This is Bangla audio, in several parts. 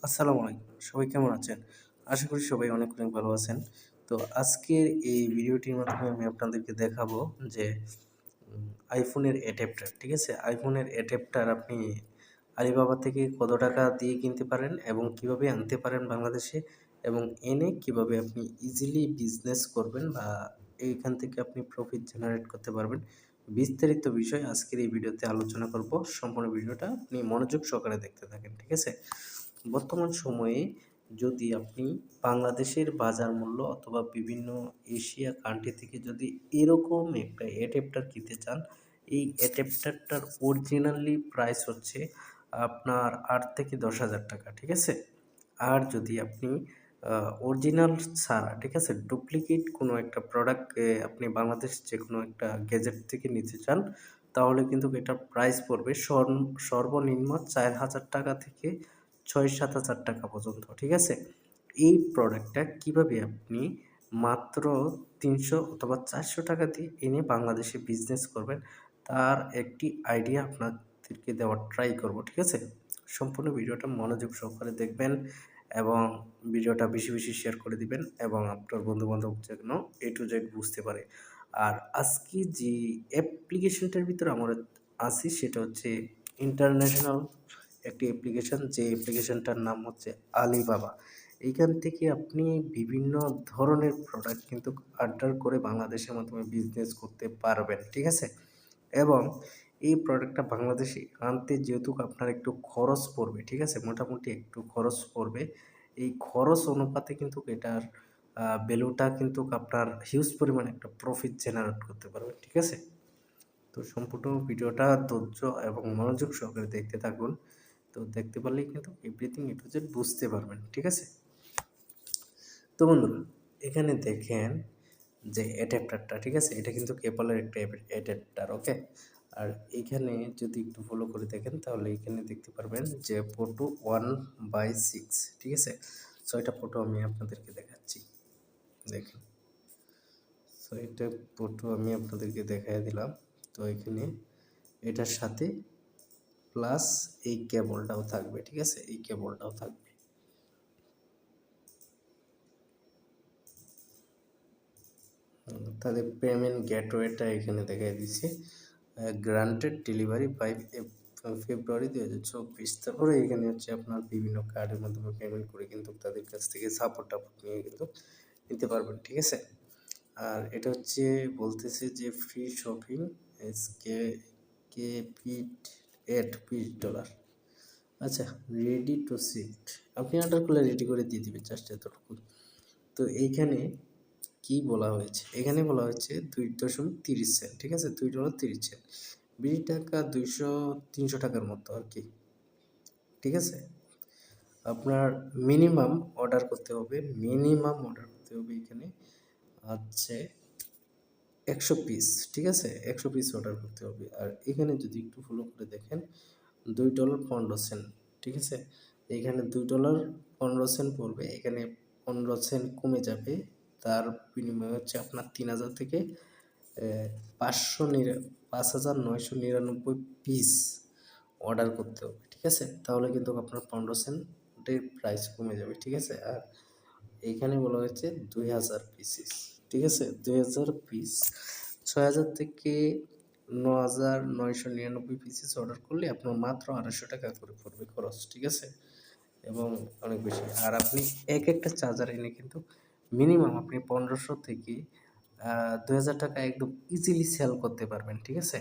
আসসালামু আলাইকুম। সবাই কেমন আছেন? আশা করি সবাই অনেক, অনেক ভালো আছেন। তো আজকের এই ভিডিওটির মাধ্যমে আমি আপনাদেরকে দেখাবো যে iPhone-এর অ্যাডাপ্টার, ঠিক আছে? iPhone-এর অ্যাডাপ্টার আপনি আলিবাবা থেকে কত টাকা দিয়ে কিনতে পারেন এবং কিভাবে আনতে পারেন বাংলাদেশে এবং এনে কিভাবে আপনি ইজিলি বিজনেস করবেন বা এইখান থেকে আপনি প্রফিট জেনারেট করতে পারবেন। বিস্তারিত বিষয় আজকের এই ভিডিওতে আলোচনা করব। সম্পূর্ণ ভিডিওটা আপনি মনোযোগ সহকারে দেখতে থাকেন, ঠিক আছে? বর্তমান সময়ে যদি আপনি বাংলাদেশের বাজার মূল্য অথবা বিভিন্ন এশিয়া কান্ট্রি থেকে যদি এরকম একটা অ্যাডাপ্টার কিনতে চান, এই অ্যাডাপ্টারটার অরিজিনালি প্রাইস হচ্ছে আপনার ৮ থেকে ১০,০০০ টাকা, ঠিক আছে? আর যদি আপনি অরিজিনাল ছাড়া, ঠিক আছে, ডুপ্লিকেট কোনো একটা প্রোডাক্ট আপনি বাংলাদেশ যেকোনো একটা গ্যাজেট থেকে নিতে চান, তাহলে কিন্তু এটার প্রাইস পড়বে সর্বনিম্ন ৪,০০০ টাকা থেকে ৬-৭,০০০ টাকা পর্যন্ত, ঠিক আছে? এই প্রোডাক্টটা কিভাবে আপনি মাত্র ৩০০ অথবা ৪০০ টাকা দিয়ে এনে বাংলাদেশে বিজনেস করবেন, তার একটি আইডিয়া আপনাদেরকে দেওয়ার ট্রাই করব, ঠিক আছে? সম্পূর্ণ ভিডিওটা মনোযোগ সহকারে দেখবেন এবং ভিডিওটা বেশি, বেশি শেয়ার করে দিবেন এবং আপনার বন্ধু-বান্ধব যেন A to Z বুঝতে পারে। আর আজকে যে অ্যাপ্লিকেশনটার ভিতরে আমরা আছি সেটা হচ্ছে ইন্টারন্যাশনাল একটি অ্যাপ্লিকেশন, যে অ্যাপ্লিকেশনটার নাম হচ্ছে আলিবাবা। এইখান থেকে আপনি বিভিন্ন ধরনের প্রোডাক্ট কিন্তু অর্ডার করে বাংলাদেশের মাধ্যমে বিজনেস করতে পারবেন, ঠিক আছে? এবং এই প্রোডাক্টটা বাংলাদেশে আনতে যেহেতু আপনার একটু খরচ পড়বে, ঠিক আছে? মোটামুটি একটু খরচ পড়বে। এই খরচ অনুপাতে কিন্তু এটার ভ্যালুটা কিন্তু আপনার হিউজ পরিমাণে একটা প্রফিট জেনারেট করতে পারবেন, ঠিক আছে? তো সম্পূর্ণ ভিডিওটা ধৈর্য এবং মনোযোগ সহকারে দেখতে থাকুন। তো দেখতে পারলেই কিন্তু এভরিথিং A to Z বুঝতে পারবেন, ঠিক আছে? তো বন্ধুরা, এখানে দেখেন যে অ্যাডাপ্টারটা, ঠিক আছে? এটা কিন্তু কেবলের একটা অ্যাডাপ্টার, ওকে? আর এইখানে যদি একটু ফলো করে দেখেন তাহলে এখানে দেখতে পারবেন যে ফটো 1/6, ঠিক আছে? ৬টা ফটো আমি আপনাদেরকে দেখাচ্ছি, দেখেন। সো এটা ফটো আমি আপনাদেরকে দেখায় দিলাম। তো এখানে এটার সাথে প্লাস এই কেবলটাও থাকবে, ঠিক আছে? এই কেবলটাও থাকবে। তাদের পেমেন্ট গেটওয়েটা এখানে দেখাই দিচ্ছে, গ্রান্টেড ডেলিভারি বাই ফেব্রুয়ারি ২০২৪। তারপরে এখানে হচ্ছে আপনার বিভিন্ন কার্ডের মাধ্যমে পেমেন্ট করে কিন্তু তাদের কাছ থেকে সাপোর্ট নিয়ে কিন্তু নিতে পারবেন, ঠিক আছে? আর এটা হচ্ছে বলতেছে যে ফ্রি শপিং কে কেপিট $8। আচ্ছা, রেডি টু শিফট, আপনি অর্ডার করলে রেডি করে দিয়ে দিবে, জাস্ট এতটুকু। তো এইখানে কি বলা হয়েছে? এখানে বলা হয়েছে ২.৩০ সেন্ট, ঠিক আছে? $2.30, বিডি টাকা ২০০-৩০০ টাকার মতো আরকি, ঠিক আছে? আপনার মিনিমাম অর্ডার করতে হবে এখানে হচ্ছে ১০০ পিস, ঠিক আছে? ১০০ পিস অর্ডার করতে হবে। আর এখানে যদি একটু ফলো করে দেখেন $2.15, ঠিক আছে? এখানে $2.15 পড়বে। এখানে 15 সেন্ট কমে যাবে। তার বিনিময়ে হচ্ছে আপনার ৩,০০০ থেকে ৫,৯৯৯ পিস অর্ডার করতে হবে, ঠিক আছে? তাহলে কিন্তু আপনার 15 সেন্টের প্রাইস কমে যাবে, ঠিক আছে? আর এইখানে বলা হয়েছে ২,০০০ পিসেস, ঠিক আছে? ২,০০০ পিস, ৬,০০০ থেকে ৯,৯৯৯ পিসেস অর্ডার করলে আপনার মাত্র ৳২৫০ করে পড়বে খরচ, ঠিক আছে? এবং অনেক বেশি। আর আপনি একটা চার্জার এনে কিন্তু মিনিমাম আপনি ১৫০০ থেকে ৳২,০০০ একদম ইজিলি সেল করতে পারবেন, ঠিক আছে?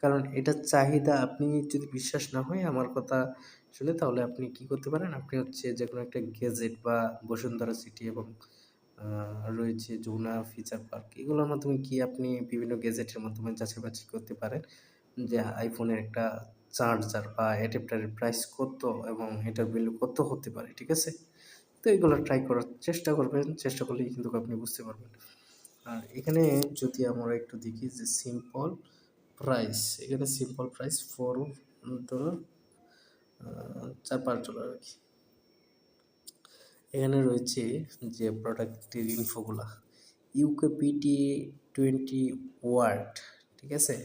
কারণ এটার চাহিদা, আপনি যদি বিশ্বাস না হয় আমার কথা শুনে, তাহলে আপনি কি করতে পারেন? আপনি হচ্ছে যেকোনো একটা গেজেট বা বসুন্ধরা সিটি এবং রয়েছে যমুনা ফিচার পার্ক, এগুলোর মাধ্যমে গিয়ে আপনি বিভিন্ন গেজেটের মাধ্যমে যাচাই-বাছাই করতে পারেন যে iPhone-এর একটা চার্জার বা অ্যাডাপ্টারের প্রাইস কত এবং এটার ভ্যালু কত হতে পারে, ঠিক আছে? তো এগুলো ট্রাই করার চেষ্টা করবেন। চেষ্টা করলেই কিন্তু আপনি বুঝতে পারবেন। আর এখানে যদি আমরা একটু দেখি যে সিম্পল প্রাইস, এখানে সিম্পল প্রাইস $4, $৪-৫ আরকি। এখানে রয়েছে যে প্রোডাক্টের ইনফোগুলা, ইউকেপিটি 20 ওয়াট, ঠিক আছে?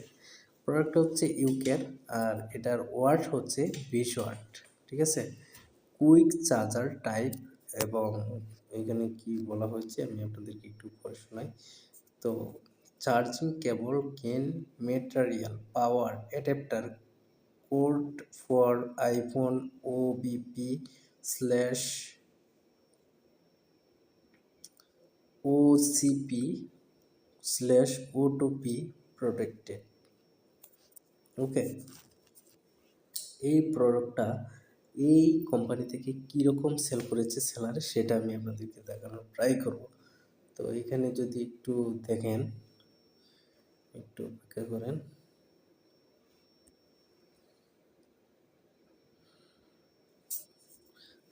প্রোডাক্টটা হচ্ছে ইউকের আর এটার ওয়াট হচ্ছে 20 ওয়াট, ঠিক আছে? কুইক চার্জার টাইপ, এবং এখানে কি বলা হয়েছে আমি আপনাদেরকে একটু পড়ে শোনাই। তো charging cable GaN material power adapter cord for iPhone OBP slash OCP slash OTP protected. Okay, এই প্রোডাক্টটা এই কোম্পানি থেকে কীরকম সেল করেছে সেলারে, সেটা আমি আপনাদেরকে দেখানোর ট্রাই করব। তো এখানে যদি একটু দেখেন, একটু অপেক্ষা করেন।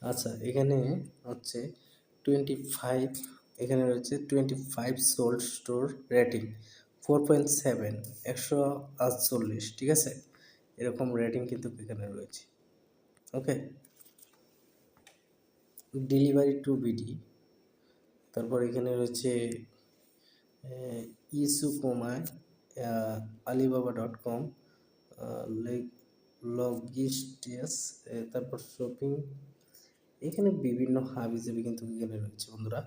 আচ্ছা, এখানে হচ্ছে 25, এখানে রয়েছে 25 সোল্ড স্টোর রেটিং 4.7, 148, ঠিক আছে, এরকম রেটিং কিন্তু এখানে রয়েছে। ওকে, ডেলিভারি টু বিডি, তারপর এখানে রয়েছে ইসুকোমায়, alibaba.com, লজিস্টিয়াস, তারপর শপিং, এখানে বিভিন্ন হাব হিসেবে কিন্তু এখানে রয়েছে বন্ধুরা।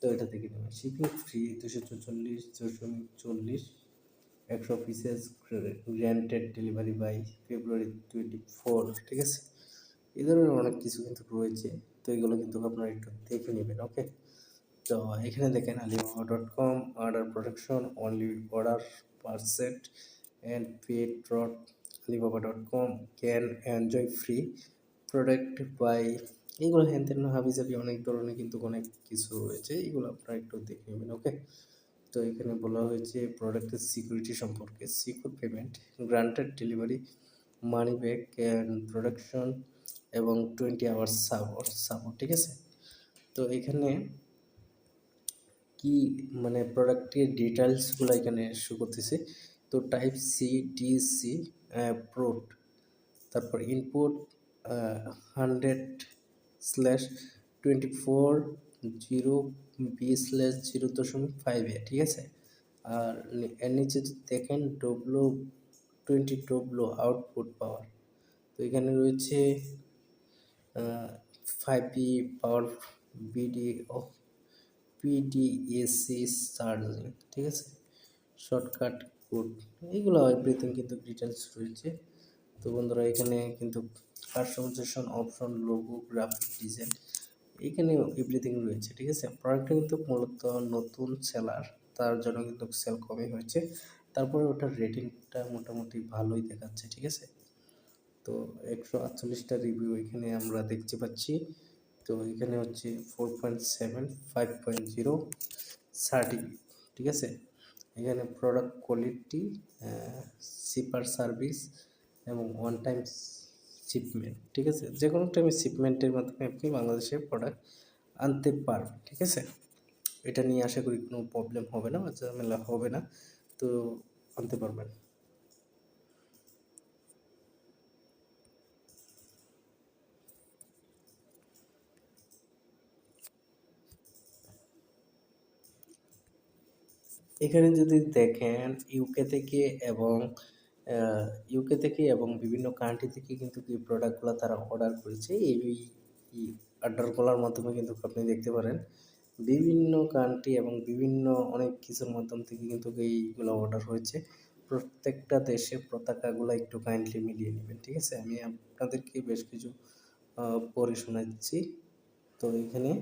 তো এটা দেখে নেবেন, shipping free 244.40, 100 pieces granted delivery by February 24, ঠিক আছে, এই ধরনের অনেক কিছু কিন্তু রয়েছে। তো এগুলো কিন্তু আপনারা একটু দেখে নেবেন। ওকে, তো এখানে দেখেন alibaba.com, order protection, only order per set and paid dot alibaba.com can enjoy free product by, এইগুলো হ্যান তেন হাবিজাবি অনেক ধরনের কিন্তু অনেক কিছু রয়েছে, এগুলো আপনারা একটু দেখে নেবেন। ওকে, তো এখানে বলা হয়েছে প্রোডাক্টের সিকিউরিটি সম্পর্কে, secure payment, granted delivery, money back and production এবং 20 আওয়ার্স সাপোর্ট, ঠিক আছে। তো এখানে কি মানে প্রোডাক্টের ডিটেলসগুলো এখানে শো করতেছে। তো টাইপ সি ডিসি প্রোড, তারপর ইনপুট 100/24/0B/0.5, ঠিক আছে। আর এর নিচে যদি দেখেন W20 আউটপুট পাওয়ার, তো এখানে রয়েছে 5P পাওয়ার বিডি পিডিএসি চার্জিং, ঠিক আছে, শর্টকাট কোড, এইগুলো এভরিথিং কিন্তু ডিটেলস রয়েছে। তো বন্ধুরা এখানে কিন্তু customisation option, logo, graphic design, এখানে এভরিথিং রয়েছে, ঠিক আছে। প্রোডাক্টটা কিন্তু মূলত নতুন সেলার, তার জন্য কিন্তু সেল কমই হয়েছে, তারপরে ওটার রেটিংটা মোটামুটি ভালোই দেখাচ্ছে, ঠিক আছে। তো 148টা রিভিউ এখানে আমরা দেখতে পাচ্ছি। তো এখানে হচ্ছে 4.7, 5.0 সার্টিফিকেট, ঠিক আছে। এখানে প্রোডাক্ট কোয়ালিটি, শিপার সার্ভিস এবং ওয়ান টাইম শিপমেন্ট, ঠিক আছে, যে কোনো টাইমে শিপমেন্টের মাধ্যমে আপনি বাংলাদেশে প্রোডাক্ট আনতে পারবেন, ঠিক আছে। এটা নিয়ে আশা করি কোনো প্রবলেম হবে না বা ঝামেলা হবে না, তো আনতে পারবেন। এখানে যদি দেখেন ইউকে থেকে এবং বিভিন্ন কান্ট্রি থেকে কিন্তু এই প্রোডাক্টগুলো তারা অর্ডার করেছে। এই অর্ডারগুলোর মাধ্যমে কিন্তু আপনি দেখতে পারেন বিভিন্ন কান্ট্রি এবং বিভিন্ন অনেক কিছুর মাধ্যম থেকে কিন্তু এইগুলো অর্ডার হয়েছে। প্রত্যেকটা দেশের পতাকাগুলো একটু কাইন্ডলি মিলিয়ে নেবেন, ঠিক আছে। আমি আপনাদেরকে বেশ কিছু পড়ে শোনাচ্ছি। তো এখানে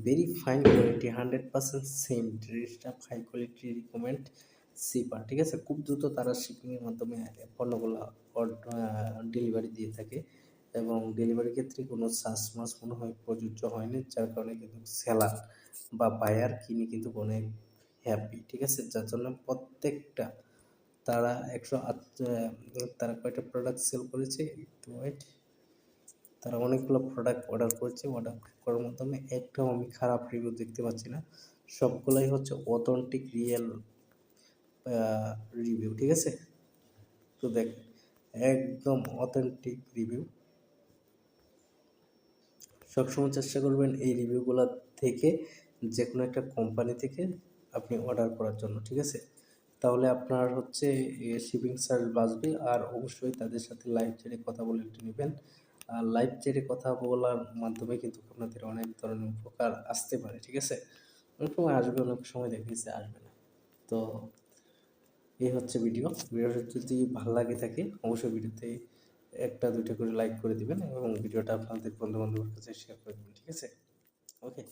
ভেরি ফাইন কোয়ালিটি 100% সেম ড্রেসটা হাই কোয়ালিটি রিকমেন্ড শিপার, ঠিক আছে। খুব দ্রুত তারা শিপিংয়ের মাধ্যমে পণ্যগুলো ডেলিভারি দিয়ে থাকে এবং ডেলিভারির ক্ষেত্রে কোনো চার্জ মাস মনে হয় প্রযোজ্য হয়নি, যার কারণে কিন্তু সেলার বা বায়ার কিনে কিন্তু অনেক হ্যাপি, ঠিক আছে। যার জন্য প্রত্যেকটা তারা তারা কয়টা প্রোডাক্ট সেল করেছে, একটু ওয়েট, তারা অনেকগুলো প্রোডাক্ট অর্ডার করেছে, অর্ডার করার মাধ্যমে একটাও আমি খারাপ রিভিউ দেখতে পাচ্ছি না, সবগুলাই হচ্ছে অথেন্টিক রিয়েল রিভিউ, ঠিক আছে। তো দেখ, একদম অথেন্টিক রিভিউ। সবসময় চেষ্টা করবেন এই রিভিউগুলো থেকে যে কোনো একটা কোম্পানি থেকে আপনি অর্ডার করার জন্য, ঠিক আছে। তাহলে আপনার হচ্ছে শিপিং চার্জ বাঁচবে, আর অবশ্যই তাদের সাথে লাইভ চ্যাটে কথা বলে নেবেন। লাইভ চ্যাটে কথা বলার মাধ্যমে কিন্তু আপনাদের অনেক ধরনের উপকার আসতে পারে, ঠিক আছে? অনেক সময় আসবে, অনেক সময় দেখেছি আসবে না। তো এই হচ্ছে ভিডিওটা যদি ভালো লাগে থাকে অবশ্যই ভিডিওতে একটা দুইটা করে লাইক করে দিবেন এবং ভিডিওটা আপনাদের বন্ধু বান্ধবের কাছে শেয়ার করে দেবেন, ঠিক আছে? ওকে।